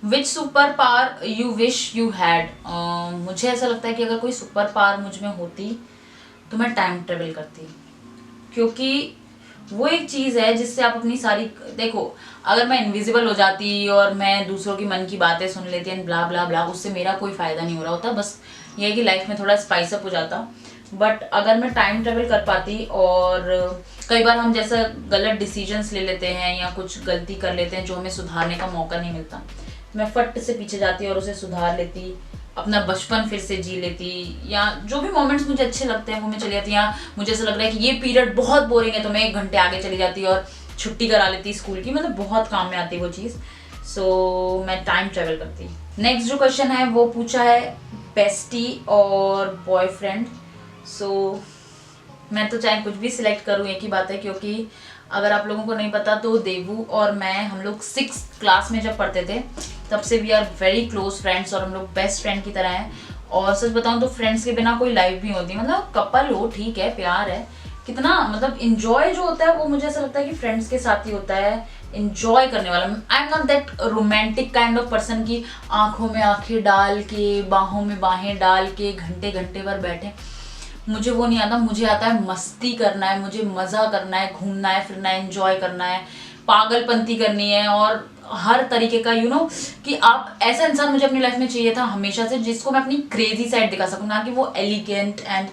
Which super power you wish you had? मुझे ऐसा लगता है कि अगर कोई सुपर पावर मुझ में होती तो मैं टाइम ट्रेवल करती, क्योंकि वो एक चीज़ है जिससे आप अपनी सारी, देखो अगर मैं इनविजिबल हो जाती और मैं दूसरों की मन की बातें सुन लेती एंड ब्ला ब्ला ब्ला, उससे मेरा कोई फ़ायदा नहीं हो रहा होता, बस ये है कि लाइफ में थोड़ा स्पाइस अप हो जाता। बट अगर मैं टाइम ट्रेवल कर पाती, और कई बार हम जैसा गलत डिसीजंस ले लेते हैं या कुछ गलती कर लेते हैं जो हमें सुधारने का मौका नहीं मिलता, मैं फट से पीछे जाती और उसे सुधार लेती, अपना बचपन फिर से जी लेती, या जो भी मोमेंट्स मुझे अच्छे लगते हैं वो मैं चली जाती। या मुझे ऐसा लग रहा है कि ये पीरियड बहुत बोरिंग है तो मैं 1 घंटे आगे चली जाती और छुट्टी करा लेती स्कूल की, मतलब बहुत काम में आती वो चीज़। सो मैं टाइम ट्रेवल करती। नेक्स्ट जो क्वेश्चन है वो पूछा है बेस्टी और बॉयफ्रेंड। सो मैं तो चाहे कुछ भी सिलेक्ट करूँ, एक ही बात है, क्योंकि अगर आप लोगों को नहीं पता तो देवू और मैं, हम लोग 6th क्लास में जब पढ़ते थे तब से we are very close friends, और हम लोग बेस्ट फ्रेंड की तरह हैं। और सच बताऊं तो फ्रेंड्स के बिना कोई लाइफ भी होती, मतलब कपल हो ठीक है, प्यार है, कितना मतलब इंजॉय जो होता है वो मुझे ऐसा लगता है कि फ्रेंड्स के साथ ही होता है, इंजॉय करने वाला। I am not that romantic kind of person की आंखों में आंखें डाल के, बाहों में बाहें डाल के घंटे घंटे भर बैठे, मुझे वो नहीं आता। मुझे आता है मस्ती करना है, मुझे मज़ा करना है, घूमना है फिरना है, एंजॉय करना है, पागलपंती करनी है, और हर तरीके का कि आप ऐसा इंसान मुझे अपनी लाइफ में चाहिए था हमेशा से, जिसको मैं अपनी क्रेजी साइड दिखा सकूँ, ना कि वो एलिगेंट एंड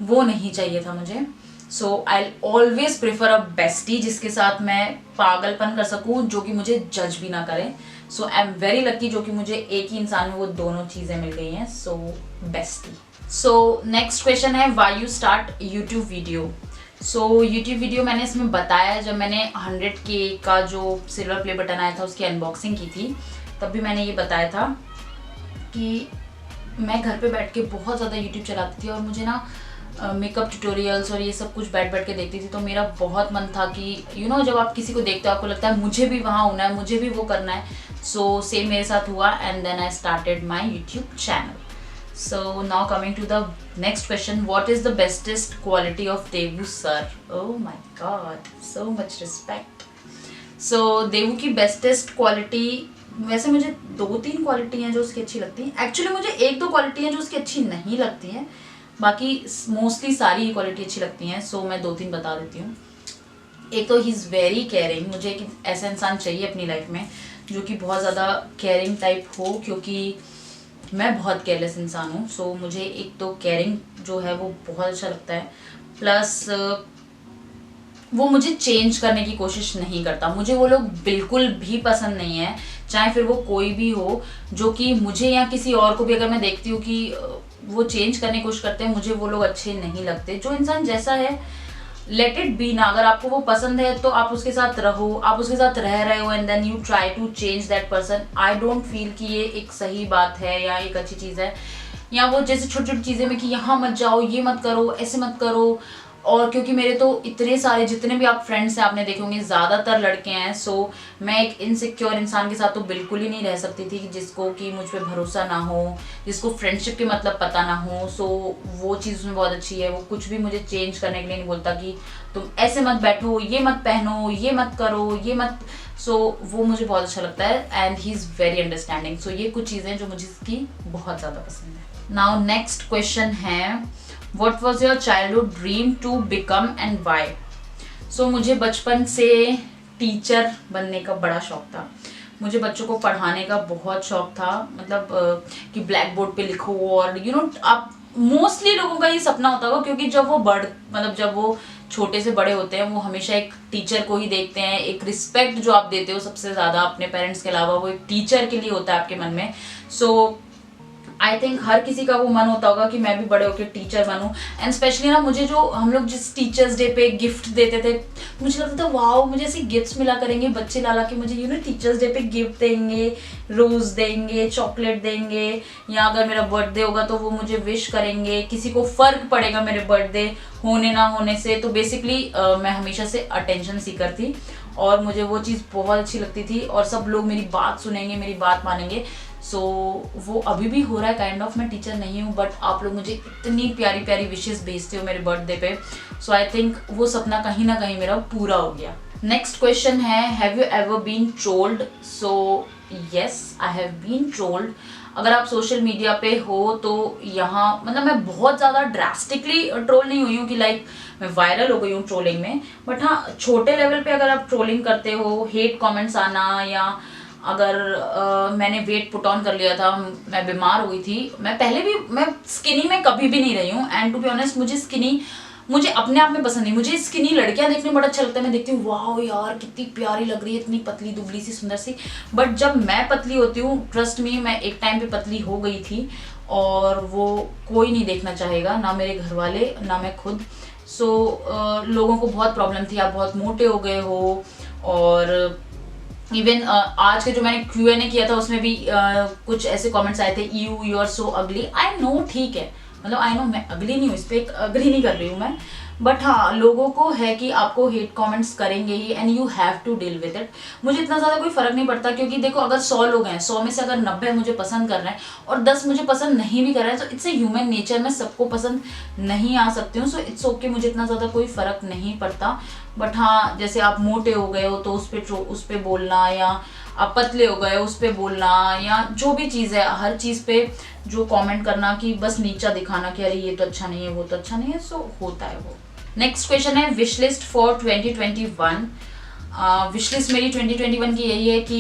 वो नहीं चाहिए था मुझे। So I always prefer a bestie जिसके साथ मैं पागलपन कर सकूँ, जो कि मुझे जज भी ना करे। सो आई एम वेरी लकी जो कि मुझे एक ही इंसान में वो दोनों चीज़ें मिल गई हैं। सो बेस्टी। सो नेक्स्ट क्वेश्चन है why you start YouTube video. So YouTube video मैंने इसमें बताया, जब मैंने 100K का जो सिल्वर प्ले बटन आया था उसकी अनबॉक्सिंग की थी, तब भी मैंने ये बताया था कि मैं घर पे बैठ के बहुत ज़्यादा यूट्यूब चलाती थी, और मुझे ना मेकअप ट्यूटोरियल्स और ये सब कुछ बैठ बैठ के देखती थी, तो मेरा बहुत मन था कि जब आप किसी को देखते हो आपको लगता है मुझे भी वहाँ होना है, मुझे भी वो करना है। सो सेम मेरे साथ हुआ, and then I started my YouTube channel. So now coming to the next question, what is the bestest quality of Devu sir? Oh my god, so much respect. So देवू की bestest quality, वैसे मुझे 2-3 quality हैं जो उसकी अच्छी लगती हैं। Actually मुझे 1-2 क्वालिटी हैं जो उसकी अच्छी नहीं लगती हैं, बाकी मोस्टली सारी क्वालिटी अच्छी लगती हैं। सो मैं 2-3 बता देती हूँ। एक तो ही इज़ वेरी केयरिंग, मुझे एक ऐसा इंसान चाहिए अपनी लाइफ में जो कि बहुत ज़्यादा केयरिंग टाइप हो, क्योंकि मैं बहुत केयरलेस इंसान हूँ। सो मुझे एक तो केयरिंग जो है वो बहुत अच्छा लगता है, प्लस वो मुझे चेंज करने की कोशिश नहीं करता। मुझे वो लोग बिल्कुल भी पसंद नहीं है, चाहे फिर वो कोई भी हो, जो कि मुझे या किसी और को भी अगर मैं देखती हूँ कि वो चेंज करने की कोशिश करते हैं, मुझे वो लोग अच्छे नहीं लगते। जो इंसान जैसा है लेट इट बी ना, अगर आपको वो पसंद है तो आप उसके साथ रहो, आप उसके साथ रह रहे हो, and then you try to change that person. I don't feel कि ये एक सही बात है या एक अच्छी चीज़ है, या वो जैसे छोटी छोटी चीज़ें में कि यहाँ मत जाओ, ये मत करो, ऐसे मत करो। और क्योंकि मेरे तो इतने सारे जितने भी आप फ्रेंड्स हैं आपने देखे होंगे ज़्यादातर लड़के हैं, सो मैं एक इनसिक्योर इंसान के साथ तो बिल्कुल ही नहीं रह सकती थी, जिसको कि मुझ पर भरोसा ना हो, जिसको फ्रेंडशिप के मतलब पता ना हो। सो वो चीज़ उसमें बहुत अच्छी है, वो कुछ भी मुझे चेंज करने के लिए नहीं बोलता कि तुम ऐसे मत बैठो, ये मत पहनो, ये मत करो, ये मत। सो वो मुझे बहुत अच्छा लगता है, and he is very understanding. So ये कुछ चीज़ें जो मुझे इसकी बहुत ज़्यादा पसंद है। नाउ नेक्स्ट क्वेश्चन है What was your childhood dream to become and why? So मुझे बचपन से टीचर बनने का बड़ा शौक था। मुझे बच्चों को पढ़ाने का बहुत शौक था, मतलब कि ब्लैक बोर्ड पे लिखो, और आप मोस्टली लोगों का ये सपना होता होगा, क्योंकि जब वो छोटे से बड़े होते हैं वो हमेशा एक टीचर को ही देखते हैं। एक रिस्पेक्ट जो आप देते हो सबसे ज़्यादा अपने पेरेंट्स के अलावा, वो एक टीचर के लिए होता है आपके मन में। सो आई थिंक हर किसी का वो मन होता होगा कि मैं भी बड़े होकर टीचर बनूं। एंड स्पेशली ना मुझे जो हम लोग जिस टीचर्स डे पे गिफ्ट देते थे, मुझे लगता था वाओ, मुझे ऐसे गिफ्ट्स मिला करेंगे बच्चे ला के मुझे टीचर्स डे पे गिफ्ट देंगे, रोज़ देंगे, चॉकलेट देंगे, या अगर मेरा बर्थडे होगा तो वो मुझे विश करेंगे, किसी को फ़र्क पड़ेगा मेरे बर्थडे होने ना होने से। तो बेसिकली मैं हमेशा से अटेंशन सीकर थी, और मुझे वो चीज़ बहुत अच्छी लगती थी, और सब लोग मेरी बात सुनेंगे, मेरी बात मानेंगे। सो वो अभी भी हो रहा है काइंड ऑफ। मैं टीचर नहीं हूँ, बट आप लोग मुझे इतनी प्यारी प्यारी विशेस भेजते हो मेरे बर्थडे पे। सो आई थिंक वो सपना कहीं ना कहीं मेरा पूरा हो गया। नेक्स्ट क्वेश्चन है have you ever been trolled? So yes, I have been trolled. अगर आप सोशल मीडिया पे हो तो यहाँ मतलब मैं बहुत ज़्यादा ड्रास्टिकली ट्रोल नहीं हुई हूँ कि लाइक मैं वायरल हो गई हूँ ट्रोलिंग में, बट हाँ छोटे लेवल पे अगर आप ट्रोलिंग करते हो, हेट कमेंट्स आना, या अगर मैंने वेट पुट ऑन कर लिया था, मैं बीमार हो गई थी, मैं पहले भी, मैं स्किनी में कभी भी नहीं रही हूँ, एंड टू बी ऑनेस्ट मुझे स्किनी मुझे अपने आप में पसंद नहीं। मुझे स्किनी लड़कियां देखने में बड़ा अच्छा लगता है, मैं देखती हूँ वाह यार कितनी प्यारी लग रही है, इतनी पतली दुबली सी सुंदर सी, बट जब मैं पतली होती हूँ, ट्रस्ट मी, मैं एक टाइम पे पतली हो गई थी और वो कोई नहीं देखना चाहेगा, ना मेरे घर वाले ना मैं खुद। सो लोगों को बहुत प्रॉब्लम थी, आप बहुत मोटे हो गए हो, और इवन आज के जो मैंने Q&A किया था उसमें भी कुछ ऐसे कमेंट्स आए थे, यू आर सो अगली। आई नो, ठीक है, मतलब आई नो मैं अगली नहीं हूँ, इस पर अगली नहीं कर रही हूँ मैं, बट हाँ लोगों को है कि आपको हेट कमेंट्स करेंगे ही, and you have to deal with it. मुझे इतना ज़्यादा कोई फर्क नहीं पड़ता, क्योंकि देखो अगर 100 लोग हैं, 100 में से अगर 90 मुझे पसंद कर रहे हैं और 10 मुझे पसंद नहीं भी कर रहे हैं, तो इट्स ए ह्यूमन नेचर, मैं सबको पसंद नहीं आ सकती हूँ, सो इट्स ओके, मुझे इतना ज़्यादा कोई फर्क नहीं पड़ता। बट हाँ जैसे आप मोटे हो गए हो तो उस पर बोलना, या आप पतले हो गए उस पर बोलना, या जो भी चीज़ है हर चीज़ पे जो कमेंट करना कि बस नीचा दिखाना कि अरे ये तो अच्छा नहीं है, वो तो अच्छा नहीं है, सो होता है वो। नेक्स्ट क्वेश्चन है wish list for 2021। Wish list मेरी 2021 की यही है कि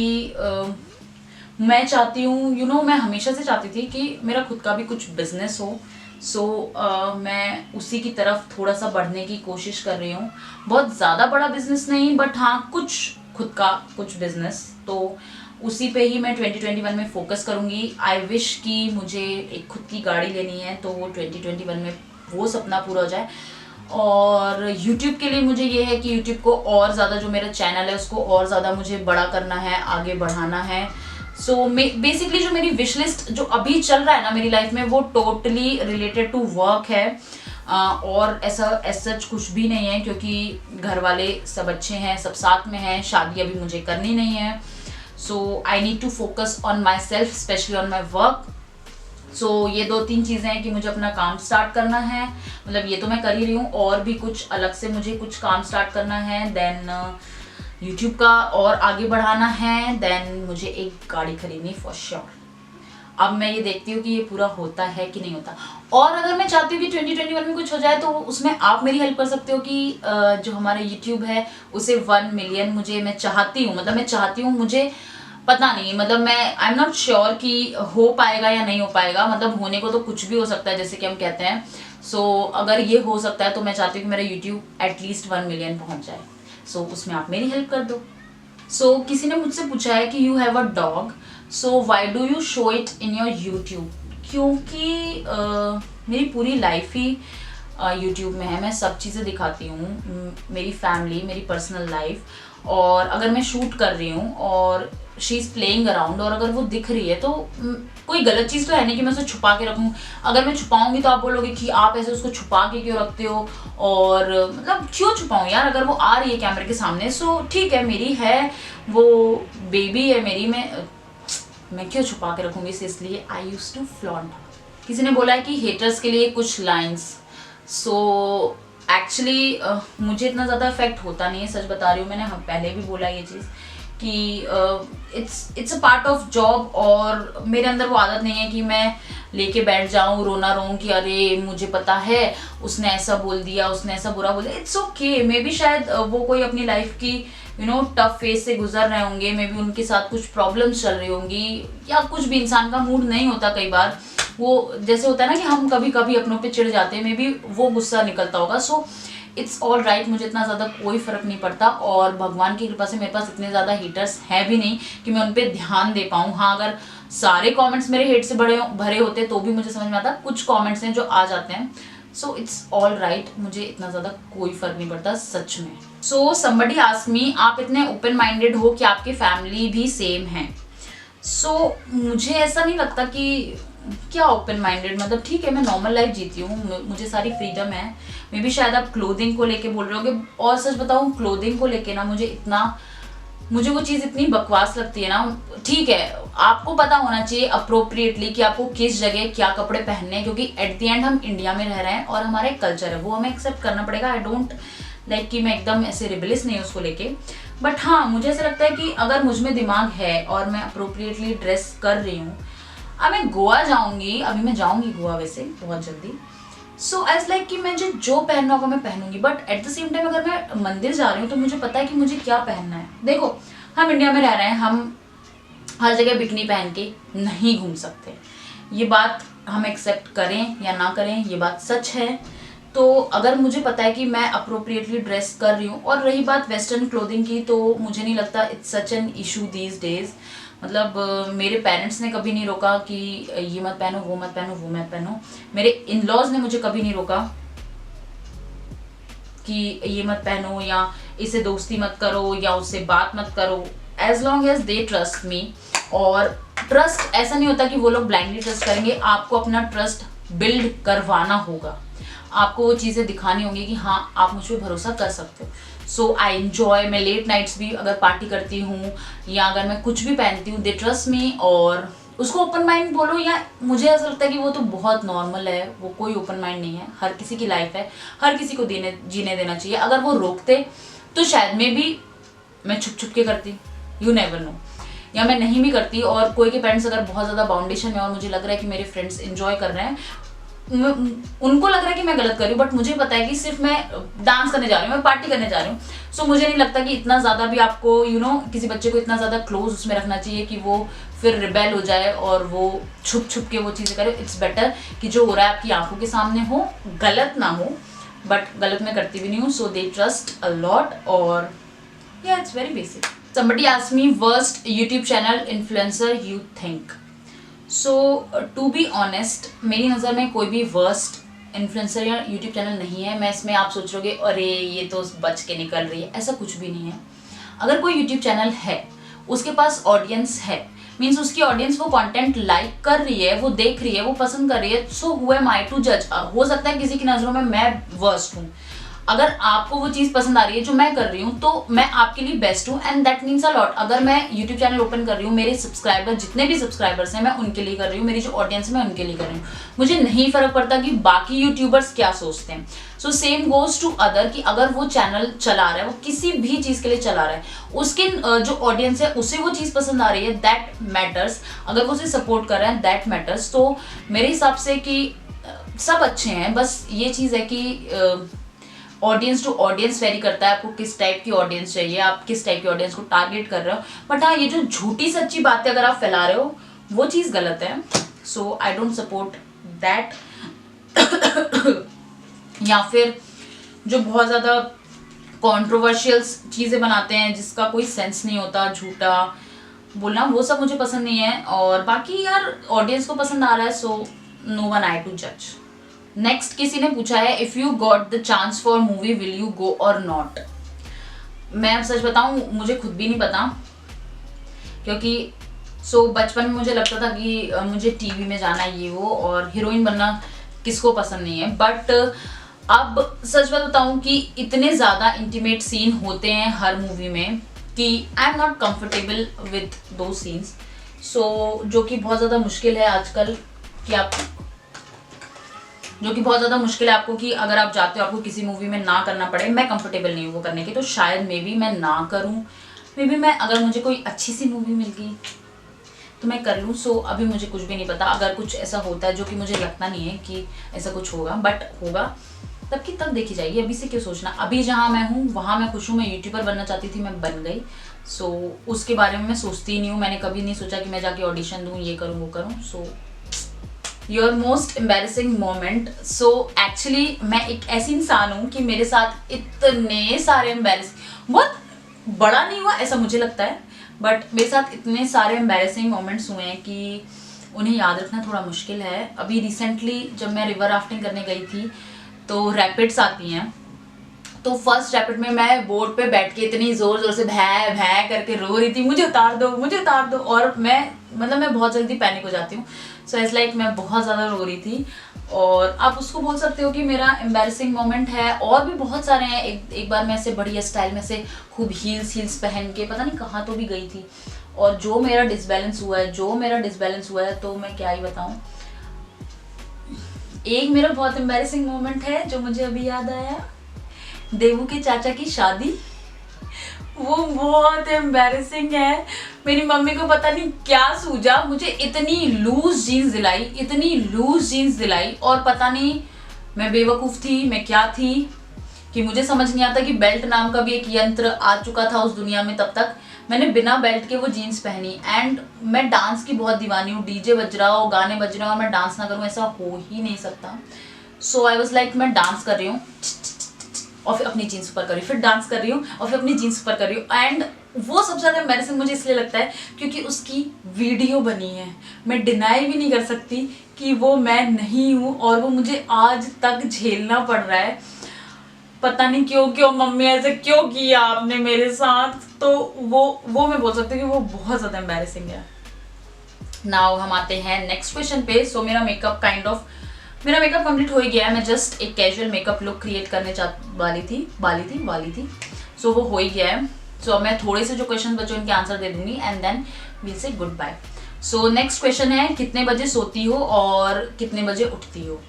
मैं चाहती हूँ मैं हमेशा से चाहती थी कि मेरा खुद का भी कुछ बिजनेस हो। सो मैं उसी की तरफ थोड़ा सा बढ़ने की कोशिश कर रही हूँ। बहुत ज़्यादा बड़ा बिजनेस नहीं, बट हाँ कुछ खुद का कुछ बिजनेस, तो उसी पे ही मैं 2021 में फोकस करूँगी। आई विश कि मुझे एक खुद की गाड़ी लेनी है, तो वो 2021 में वो सपना पूरा हो जाए। और YouTube के लिए मुझे ये है कि YouTube को और ज़्यादा, जो मेरा चैनल है उसको और ज़्यादा मुझे बड़ा करना है, आगे बढ़ाना है। सो बेसिकली जो मेरी विश लिस्ट जो अभी चल रहा है ना मेरी लाइफ में, वो टोटली रिलेटेड टू वर्क है, और ऐसा सच कुछ भी नहीं है, क्योंकि घर वाले सब अच्छे हैं, सब साथ में हैं, शादी अभी मुझे करनी नहीं है। So I need to focus on myself, specially on my work. So ये 2-3 चीज़ें हैं कि मुझे अपना काम स्टार्ट करना है, मतलब ये तो मैं कर ही रही हूँ, और भी कुछ अलग से मुझे कुछ काम स्टार्ट करना है, देन यूट्यूब का और आगे बढ़ाना है, देन मुझे एक गाड़ी खरीदनी फॉर श्योर। अब मैं ये देखती हूँ कि ये पूरा होता है कि नहीं होता, और अगर मैं चाहती हूँ कि 2021 में कुछ हो जाए तो उसमें आप मेरी हेल्प कर सकते हो कि जो हमारा यूट्यूब है उसे 1 मिलियन मैं चाहती हूँ, मुझे पता नहीं, मतलब मैं आई एम नॉट श्योर कि हो पाएगा या नहीं हो पाएगा, मतलब होने को तो कुछ भी हो सकता है जैसे कि हम कहते हैं। सो अगर ये हो सकता है तो मैं चाहती हूँ कि मेरा यूट्यूब एटलीस्ट 1 मिलियन पहुँच जाए। सो उसमें आप मेरी हेल्प कर दो। सो किसी ने मुझसे पूछा है कि you have a dog, so why do you show it in your YouTube. क्योंकि मेरी पूरी लाइफ ही यूट्यूब में है, मैं सब चीज़ें दिखाती हूँ, मेरी फैमिली, मेरी पर्सनल लाइफ, और अगर मैं शूट कर रही हूँ और शी इज़ प्लेइंग अराउंड और अगर वो दिख रही है तो कोई गलत चीज़ तो है नहीं कि मैं उसे छुपा के रखूँ। अगर मैं छुपाऊंगी तो आप बोलोगे कि आप ऐसे उसको छुपा के क्यों रखते हो, और मतलब क्यों छुपाऊँ यार, अगर वो आ रही है कैमरे के सामने। सो ठीक है, मेरी है, वो बेबी है मेरी, मैं क्यों छुपा के रखूँगी इसे, इसलिए आई यूज टू फ्लॉन्ट। किसी ने बोला है कि हेटर्स के लिए कुछ लाइन्स। सो एक्चुअली मुझे इतना ज़्यादा इफेक्ट होता नहीं है, सच बता रही हूँ, मैंने पहले भी बोला ये चीज़ कि it's a part of job, और मेरे अंदर वो आदत नहीं है कि मैं लेके बैठ जाऊँ, रोना रोऊँ कि अरे मुझे पता है उसने ऐसा बोल दिया, उसने ऐसा बुरा बोल दिया। इट्स ओके, मे बी शायद वो कोई अपनी लाइफ की टफ फेज से गुजर रहे होंगे, मे बी उनके साथ कुछ प्रॉब्लम्स चल रही होंगी, या कुछ भी, इंसान का मूड नहीं होता कई बार, वो जैसे होता है ना कि हम कभी कभी अपनों पे चिढ़ जाते हैं, मे बी वो गुस्सा निकलता होगा। सो इट्स ऑल राइट, मुझे इतना ज़्यादा कोई फ़र्क नहीं पड़ता, और भगवान की कृपा से मेरे पास इतने ज़्यादा हेटर्स हैं भी नहीं कि मैं उन पर ध्यान दे पाऊँ। हाँ, अगर सारे कमेंट्स मेरे हेट से भरे होते तो भी मुझे समझ में आता, कुछ कमेंट्स हैं जो आ जाते हैं। सो इट्स ऑल राइट, मुझे इतना ज़्यादा कोई फ़र्क नहीं पड़ता सच में। सो समबडी आस्क्ड मी, आप इतने ओपन माइंडेड हो कि आपकी फैमिली भी सेम है। सो मुझे ऐसा नहीं लगता कि क्या ओपन माइंडेड, मतलब ठीक है मैं नॉर्मल लाइफ जीती हूँ, मुझे सारी फ्रीडम है। मे बी शायद आप क्लोथिंग को लेके बोल रहे होगे, और सच बताऊँ क्लोथिंग को लेके ना मुझे वो चीज़ इतनी बकवास लगती है ना। ठीक है, आपको पता होना चाहिए अप्रोप्रिएटली कि आपको किस जगह क्या कपड़े पहनने हैं, क्योंकि एट द एंड हम इंडिया में रह रहे हैं और हमारा एक कल्चर है, वो हमें एक्सेप्ट करना पड़ेगा। आई डोंट लाइक कि मैं एकदम ऐसे रिबेलियस नहीं हूँ उसको लेके, बट हाँ, मुझे ऐसा लगता है कि अगर मुझ में दिमाग है और मैं अप्रोप्रिएटली ड्रेस कर रही हूँ, अब मैं गोवा जाऊँगी, अभी मैं जाऊँगी गोवा वैसे बहुत जल्दी, सो एज लाइक कि मुझे जो पहनना होगा मैं पहनूंगी, but at the same time अगर मैं मंदिर जा रही हूँ तो मुझे पता है कि मुझे क्या पहनना है। देखो, हम इंडिया में रह रहे हैं, हम हर जगह बिकनी पहन के नहीं घूम सकते, ये बात हम एक्सेप्ट करें या ना करें, ये बात सच है। तो अगर मुझे पता है कि मैं अप्रोप्रिएटली ड्रेस कर रही हूँ, और रही बात वेस्टर्न क्लोथिंग की, तो मुझे नहीं लगता it's such an issue these days. मतलब मेरे पेरेंट्स ने कभी नहीं रोका कि ये मत पहनो, वो मत पहनो, वो मत पहनो। मेरे इन लॉज ने मुझे कभी नहीं रोका कि ये मत पहनो या इसे दोस्ती मत करो या उससे बात मत करो, as long as they trust me. और ट्रस्ट ऐसा नहीं होता कि वो लोग ब्लाइंडली ट्रस्ट करेंगे, आपको अपना ट्रस्ट बिल्ड करवाना होगा, आपको वो चीज़ें दिखानी होंगी कि हाँ आप मुझ पर भरोसा कर सकते हो। सो आई एन्जॉय, मैं लेट नाइट्स भी अगर पार्टी करती हूँ या अगर मैं कुछ भी पहनती हूँ, दे ट्रस्ट मी। और उसको ओपन माइंड बोलो या मुझे ऐसा लगता है कि वो तो बहुत नॉर्मल है, वो कोई ओपन माइंड नहीं है, हर किसी की लाइफ है, हर किसी को जीने देना चाहिए। अगर वो रोकते तो शायद में भी मैं छुप छुप के करती, यू नेवर नो, या मैं नहीं भी करती। और कोई के पेरेंट्स अगर बहुत ज़्यादा बाउंडेशन में और मुझे लग रहा है कि मेरे फ्रेंड्स एंजॉय कर रहे हैं, उनको लग रहा है कि मैं गलत कर रही हूँ, बट मुझे पता है कि सिर्फ मैं डांस करने जा रही हूँ, मैं पार्टी करने जा रही हूँ। सो मुझे नहीं लगता कि इतना ज़्यादा भी आपको किसी बच्चे को इतना ज़्यादा क्लोज उसमें रखना चाहिए कि वो फिर रिबेल हो जाए और वो छुप छुप के वो चीज़ें करे। इट्स बेटर कि जो हो रहा है आपकी आंखों के सामने हो, गलत ना हो, बट गलत मैं करती भी नहीं हूँ। So they trust a lot. और या it's very basic. somebody asked me worst YouTube channel influencer you think. So to be honest, मेरी नज़र में कोई भी वर्स्ट इन्फ्लुएंसर या यूट्यूब चैनल नहीं है। मैं इसमें आप सोच रहे अरे ये तो बच के निकल रही है, ऐसा कुछ भी नहीं है। अगर कोई यूट्यूब चैनल है, उसके पास ऑडियंस है, मीन्स उसकी ऑडियंस वो कंटेंट लाइक कर रही है, वो देख रही है, वो पसंद कर रही है, so who am I to जज। हो सकता है किसी की नज़रों में मैं वर्स्ट हूँ, अगर आपको वो चीज़ पसंद आ रही है जो मैं कर रही हूँ तो मैं आपके लिए बेस्ट हूँ, and that means a lot. अगर मैं यूट्यूब चैनल ओपन कर रही हूँ, मेरे सब्सक्राइबर जितने भी सब्सक्राइबर्स हैं मैं उनके लिए कर रही हूँ, मेरी जो ऑडियंस है मैं उनके लिए कर रही हूँ। मुझे नहीं फर्क पड़ता कि बाकी यूट्यूबर्स क्या सोचते हैं। So same goes to other, कि अगर वो चैनल चला रहा है, वो किसी भी चीज़ के लिए चला रहा है, उसके जो ऑडियंस है उसे वो चीज़ पसंद आ रही है, दैट मैटर्स। अगर वो उसे सपोर्ट कर रहे हैं, दैट मैटर्स। तो मेरे हिसाब से कि सब अच्छे हैं, बस ये चीज़ है कि ऑडियंस टू ऑडियंस वेरी करता है, आपको किस टाइप की ऑडियंस चाहिए, आप किस टाइप की ऑडियंस को टारगेट कर रहे हो। बट हाँ, ये जो झूठी सच्ची बातें अगर आप फैला रहे हो वो चीज़ गलत है। So I don't support that. या फिर जो बहुत ज़्यादा कॉन्ट्रोवर्शियल चीज़ें बनाते हैं जिसका कोई सेंस नहीं होता, झूठा बोलना, वो सब मुझे पसंद नहीं है। और बाकी यार ऑडियंस को पसंद आ रहा है, so no one I to जज। नेक्स्ट किसी ने पूछा है, if you got the chance for movie will you go or not. मैं अब सच बताऊं, मुझे खुद भी नहीं पता, क्योंकि बचपन में मुझे लगता था कि मुझे टीवी में जाना है ये वो, और हीरोइन बनना किसको पसंद नहीं है। बट अब सच बताऊं कि इतने ज़्यादा इंटीमेट सीन होते हैं हर मूवी में कि I am not comfortable with दो सीन्स। सो जो कि बहुत ज़्यादा मुश्किल है आजकल कि आपको कि अगर आप जाते हो आपको किसी मूवी में ना करना पड़े। मैं कंफर्टेबल नहीं हूँ वो करने की, तो शायद मे बी मैं ना करूँ, मे बी मैं अगर मुझे कोई अच्छी सी मूवी मिल गई तो मैं कर लूँ। सो अभी मुझे कुछ भी नहीं पता। अगर कुछ ऐसा होता है, जो कि मुझे लगता नहीं है कि ऐसा कुछ होगा, बट होगा तब की तब देखी जाएगी, अभी से क्यों सोचना। अभी जहाँ मैं हूँ वहाँ मैं खुश हूँ। मैं यूट्यूबर बनना चाहती थी, मैं बन गई। सो उसके बारे में मैं सोचती ही नहीं हूँ। मैंने कभी नहीं सोचा कि मैं जाके ऑडिशन दूँ, ये करूँ वो करूँ। So your most embarrassing moment. So actually मैं एक ऐसी इंसान हूँ कि मेरे साथ इतने सारे बहुत बड़ा नहीं हुआ ऐसा मुझे लगता है, बट मेरे साथ इतने सारे एम्बेरसिंग मोमेंट्स हुए हैं कि उन्हें याद रखना थोड़ा मुश्किल है। अभी रिसेंटली जब मैं रिवर राफ्टिंग करने गई थी तो रैपिड्स आती हैं, तो फर्स्ट रैपिड में मैं बोट पे बैठ के इतनी ज़ोर ज़ोर से भै भै करके रो रही थी, मुझे उतार दो मुझे उतार दो। और मैं बहुत जल्दी पैनिक हो जाती हूँ। सो इट्स लाइक मैं बहुत ज़्यादा रो रही थी। और आप उसको बोल सकते हो कि मेरा एम्बैरसिंग मोमेंट है। और भी बहुत सारे हैं। एक बार मैं ऐसे बढ़िया स्टाइल में से खूब हील्स पहन के पता नहीं कहाँ तो भी गई थी, और जो मेरा डिसबैलेंस हुआ है तो मैं क्या ही बताऊँ। एक मेरा बहुत एम्बैरसिंग मोमेंट है जो मुझे अभी याद आया, देवू के चाचा की शादी। वो बहुत एम्बैरेसिंग है। मेरी मम्मी को पता नहीं क्या सूझा, मुझे इतनी लूज जीन्स दिलाई और पता नहीं मैं बेवकूफ़ थी, मैं क्या थी कि मुझे समझ नहीं आता कि बेल्ट नाम का भी एक यंत्र आ चुका था उस दुनिया में। तब तक मैंने बिना बेल्ट के वो जीन्स पहनी एंड मैं डांस की बहुत दीवानी हूँ। डीजे बज रहा हो, गाने बज रहे हो और मैं डांस ना करूँ, ऐसा हो ही नहीं सकता। सो आई वॉज लाइक मैं डांस कर रही हूँ और फिर अपनी जीन्स ऊपर कर रही हूँ, फिर डांस कर रही हूँ और फिर अपनी जीन्स ऊपर कर रही हूँ। एंड वो सबसे ज़्यादा एम्बैरेसिंग मुझे इसलिए लगता है क्योंकि उसकी वीडियो बनी है। मैं डिनाई भी नहीं कर सकती कि वो मैं नहीं हूँ और वो मुझे आज तक झेलना पड़ रहा है। पता नहीं क्यों मम्मी ऐसे क्यों किया आपने मेरे साथ। तो वो मैं बोल सकती हूँ कि वो बहुत ज़्यादा एम्बैरेसिंग है। नाउ हम आते हैं नेक्स्ट क्वेश्चन पे। सो मेरा मेकअप कंप्लीट हो ही गया है। मैं जस्ट एक कैजुअल मेकअप लुक क्रिएट करने वाली थी। सो वो हो ही गया है। सो अब मैं थोड़े से जो क्वेश्चन बचे उनके आंसर दे दूंगी and then will say good bye. So next question है, कितने बजे सोती हो और कितने बजे उठती हो?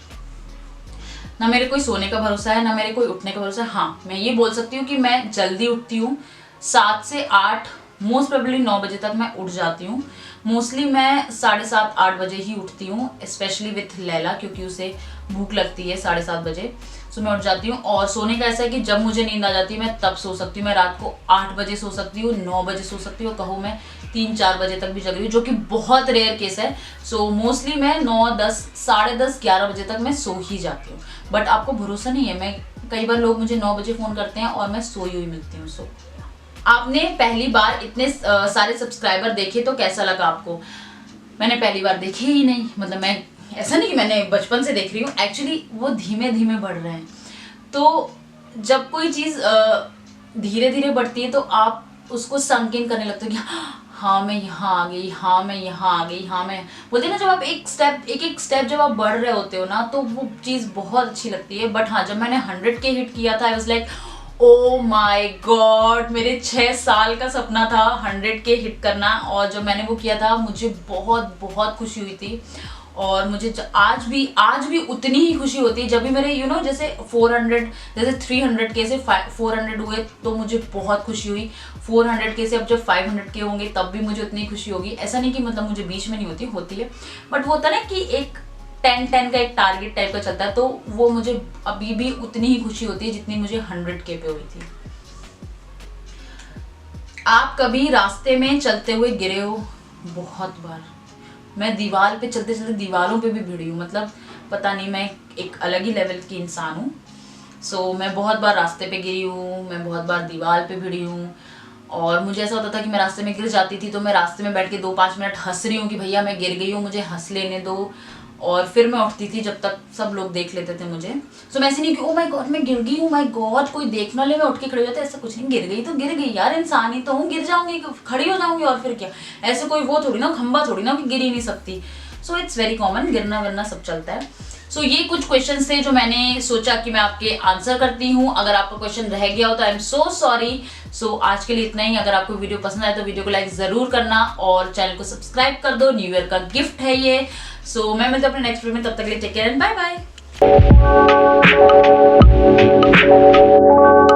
ना मेरे कोई सोने का भरोसा है, ना मेरे कोई उठने का भरोसा है। हाँ, मैं ये बोल सकती हूँ कि मैं जल्दी उठती हूँ, 7 से 8, मोस्ट प्रोबेबली 9 बजे तक मैं उठ जाती हूँ। मोस्टली मैं 7:30-8 बजे ही उठती हूँ, स्पेशली विथ लैला, क्योंकि उसे भूख लगती है 7:30 बजे। सो मैं उठ जाती हूँ। और सोने का ऐसा है कि जब मुझे नींद आ जाती है मैं तब सो सकती हूँ। मैं रात को 8 बजे सो सकती हूँ, 9 बजे सो सकती हूँ, कहूँ मैं 3-4 बजे तक भी जग रही हूँ, जो कि बहुत रेयर केस है। सो मोस्टली मैं 9, 10, 10:30, 11 बजे तक मैं सो ही जाती हूँ। बट आपको भरोसा नहीं है, मैं कई बार लोग मुझे 9 बजे फ़ोन करते हैं और मैं सोई हुई मिलती हूँ। सो आपने पहली बार इतने सारे सब्सक्राइबर देखे तो कैसा लगा आपको? मैंने पहली बार देखे ही नहीं, मतलब मैं ऐसा नहीं कि मैंने बचपन से देख रही हूँ, एक्चुअली वो धीमे धीमे बढ़ रहे हैं। तो जब कोई चीज़ धीरे धीरे बढ़ती है तो आप उसको संक इन करने लगते हो कि हाँ मैं यहाँ आ गई, हाँ मैं यहाँ आ गई, हाँ मैं बोलते हैं ना, जब आप एक स्टेप जब आप बढ़ रहे होते हो ना तो वो चीज़ बहुत अच्छी लगती है। बट हाँ, जब मैंने 100K हिट किया था I was like oh my God, मेरे 6 साल का सपना था 100K हिट करना। और जब मैंने वो किया था मुझे बहुत बहुत खुशी हुई थी। और मुझे आज भी उतनी ही खुशी होती है जब भी मेरे जैसे 300K से 400 हुए तो मुझे बहुत खुशी हुई। 400K से अब जब 500K होंगे तब भी मुझे उतनी खुशी होगी। ऐसा नहीं कि मतलब मुझे बीच में नहीं होती है, बट वो होता ना कि एक 10-10 का एक टारगेट टाइप का चलता है, तो वो मुझे अभी भी उतनी ही खुशी होती है जितनी मुझे 100K पे हुई थी। आप कभी रास्ते में चलते हुए गिरे हो? बहुत बार। मैं दीवार पे चलते चलते दीवारों पे भी भिड़ी हूँ, मतलब पता नहीं, मैं एक अलग ही लेवल की इंसान हूँ। सो मैं बहुत बार रास्ते पे गिरी हूँ, मैं बहुत बार दीवार पे भिड़ी हूँ। और मुझे ऐसा होता था कि मैं रास्ते में गिर जाती थी तो मैं रास्ते में बैठ के 2-5 मिनट हंस रही हूँ कि भैया मैं गिर गई हूँ, मुझे हंस लेने दो। और फिर मैं उठती थी जब तक सब लोग देख लेते थे मुझे। सो मैं ऐसे नहीं कि ओ माय गॉड मैं गिर गई हूँ, माय गॉड कोई देख ना ले, मैं उठ के खड़ी हो जाती, ऐसा कुछ नहीं। गिर गई तो गिर गई यार, इंसान ही तो हूँ, गिर जाऊंगी, खड़ी हो जाऊंगी और फिर क्या। ऐसे कोई वो थोड़ी ना, खंबा थोड़ी ना कि गिर ही नहीं सकती। सो इट्स वेरी कॉमन, गिरना वरना सब चलता है। सो ये कुछ क्वेश्चंस थे जो मैंने सोचा कि मैं आपके आंसर करती हूँ। अगर आपका क्वेश्चन रह गया हो तो आई एम सो सॉरी। सो आज के लिए इतना ही। अगर आपको वीडियो पसंद आए तो वीडियो को लाइक जरूर करना और चैनल को सब्सक्राइब कर दो, न्यू ईयर का गिफ्ट है ये। सो मैं मिलती हूँ अपने नेक्स्ट वीडियो में, तब तक के लिए take care and bye bye.